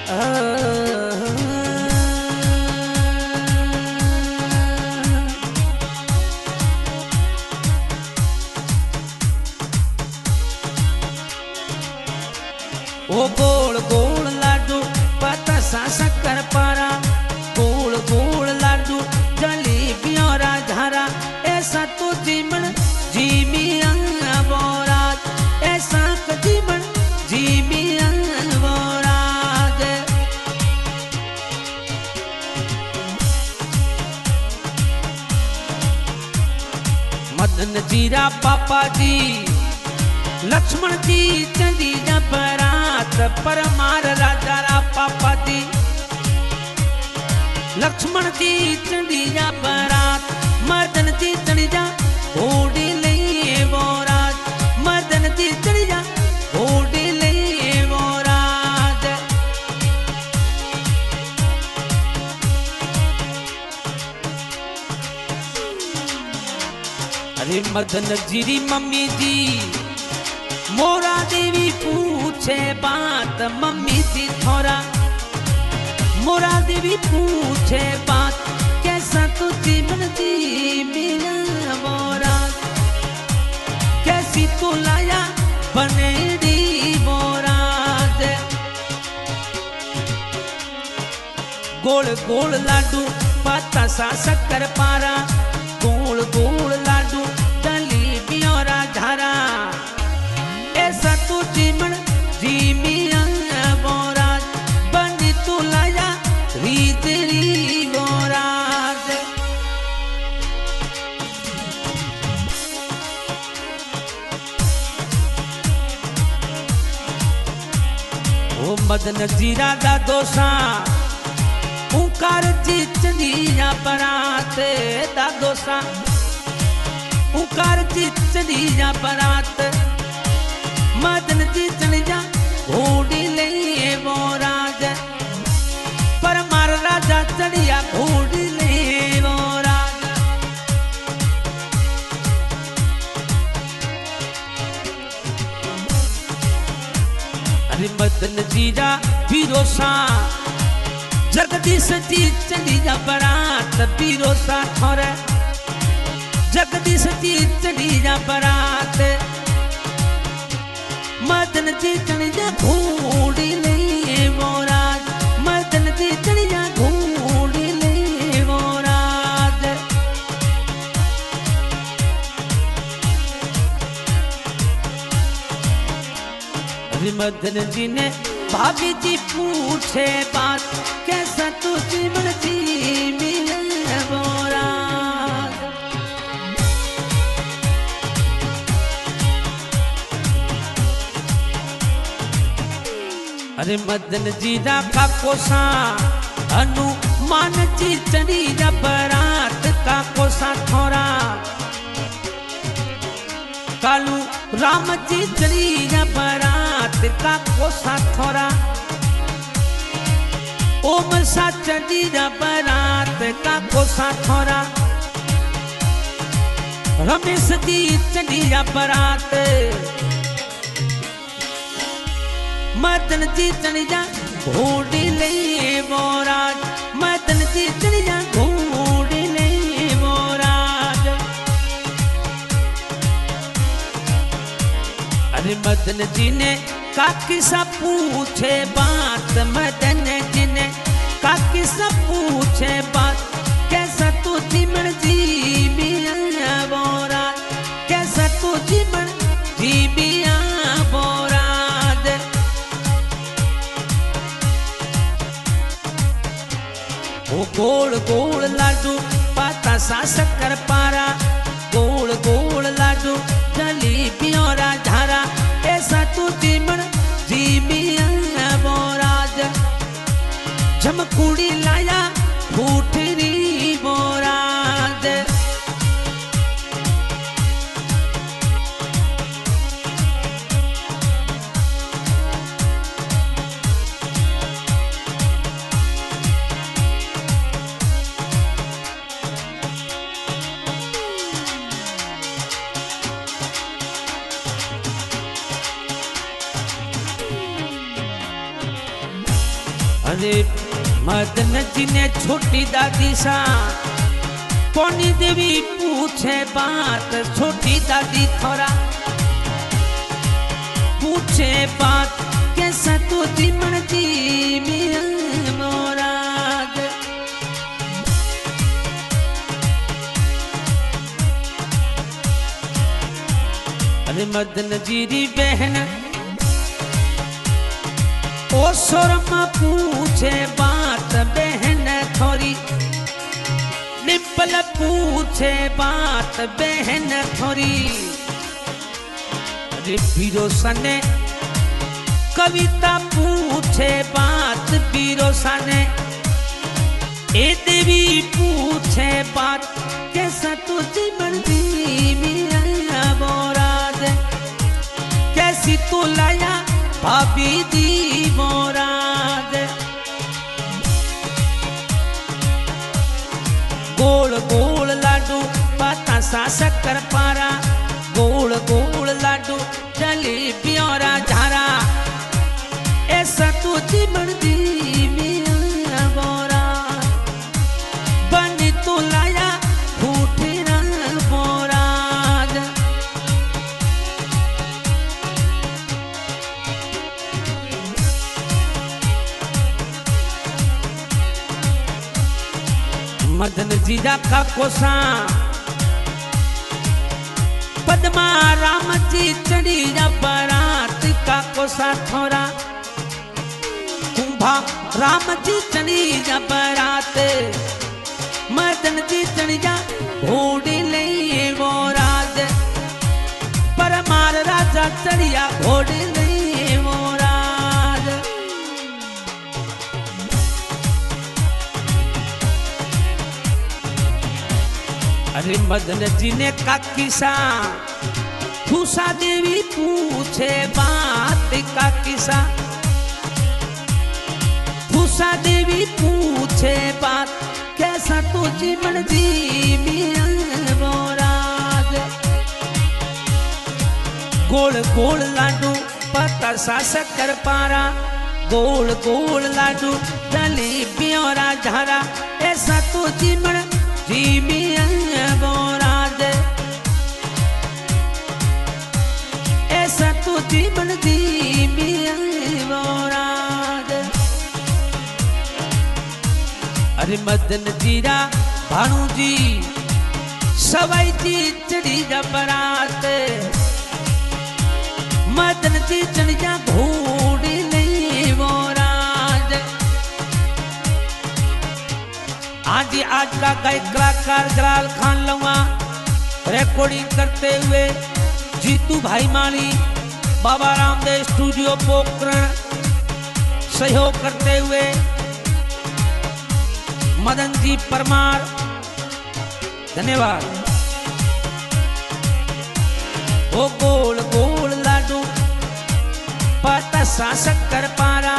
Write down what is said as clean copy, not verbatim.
ओ गोल गोल लाडू बतासा शक्कर पारा, गोल गोल लाडू जलेबियों राजहारा, ऐसा तो जीवन जीमिया बोराज, ऐसा तो जीवन जीमिया बोराज। मदन जीरा पापा जी लक्ष्मण जी चंदी बरात, परमार राजा रा पापा जी लक्ष्मण जी चंदी बरात, मदन जी चढ़ी जा घोड़ी ले बोराज, मदन जी चढ़ी जा घोड़ी ले बोराज। अरे मदन जी री मम्मी जी मोरा देवी पूछे बात, मम्मी जी थोड़ा मोरा देवी पूछे बात, कैसा तू जीवन जी मिला मोरा, कैसी तू लाया बने दी मोराज। गोल गोल लाडू बतासा शक्कर पारा, गोल गोल लाडू जलेबियों राजहारा, ऐसा तू जीवन जीमिया बोराज, बनी तू लाया रीतरी बोराज। ओ मदन जीरा दा दोसा उकार जी चंदिया बरात दा दोसा, उकार जी चंदिया बरात, मदन जी चढ़ी जा घोड़ी ले बोराज, परमार राजा चढ़िया घोड़ी ले बोराज। अरे मदन जीरा बीरोसा जगदीश जी चढ़ी जा बरात, बीरोसा थोड़े जगदीश जी चढ़ी जा बरात, मदन जी चढ़ी जा घोड़ी ले बोराज, मदन जी चढ़ी जा घोड़ी ले बोराज। अरे मदन जी ने भाभी जी पूछे बात, कैसा तू जीवन जी मिले बोराज। अरे मदन जी रा काकोसा हनुमान जी चढ़ी जा बरात, काकोसा थोड़ा कालू राम जी चढ़ी जा बरात, काकोसा थोड़ा ओम सा चढ़ी जा बरात, काकोसा थोड़ा रमेश जी चढ़ी जा बरात, मदन जी चढ़ी जा घोड़ी ले बोराज, मदन जी चढ़ी जा घोड़ी ले बोराज। अरे मदन जी ने काकी सा पूछे बात, मदन जी ने काकी सा पूछे बात, कैसा तू जीवन जी मिया बोराज, कैसा तू जीवन जी मिया बोराज। ओ गोल गोल लाडू बतासा शक्कर पारा, गोल गोल लाडू जलेबियों राजहारा, ऐसा तू जीवन जीमिया बोराज। झमकुड़ी लाया फूटरी बोराज। अरे मदन जी ने छोटी दादी सा कोनी देवी पूछे बात, छोटी दादी थोड़ा पूछे बात कैसा तू जीवन जी मोराद। अरे मदन जी री बहन ओ शोरमा पूछे बात, बहन थोड़ी डिम्पल पूछे बात, बहन थोड़ी। अरे बीरोसा ने कविता पूछे बात, बीरोसा ने ए देवी पूछे बात कैसा तू जीवन जी मेरा मोराद, कैसी तू लाया भाभी दी मोराद। गोल गोल लाडू बतासा शक्कर पारा, गोल गोल लाडू जलेबी और झारा, ऐसा तू जीवन दी मेरा मोराद, बनी तू लाया फूटे ना मोराद। मदन जीजा का कोसा पद्मा राम जी चढ़ी जा बारात का कोसा थोड़ा, कुंभा राम जी चढ़ी जा बारात, मदन जी चढ़ी जा घोड़ी ले वो राज, परमार राजा चढ़िया घोड़ी ले वो राज। अरे मदन जी ने का किसा फूसा देवी पूछे बात का किसा, फूसा देवी पूछे बात कैसा तू जीवन जी मोराद। गोल गोल लाडू पता सा शक्कर पारा, गोल गोल लाडू जलेबी और झारा, ऐसा तू जीवन जी मोराद, ऐसा तू जीवन जी मोराद। अरे मदन जीरा भाणु जी सवाई जी चढ़ी जा बरात, मदन जी चढ़ी जा घोड़ी ले वो राज। आज का गायक कलाकार जलाल खान लवा रिकॉर्डिंग करते हुए जीतू भाई माली, बाबा रामदेव स्टूडियो पोखरण सहयोग करते हुए मदन जी परमार, धन्यवाद। ओ गोल गोल लाडू पता सा शक्कर पारा,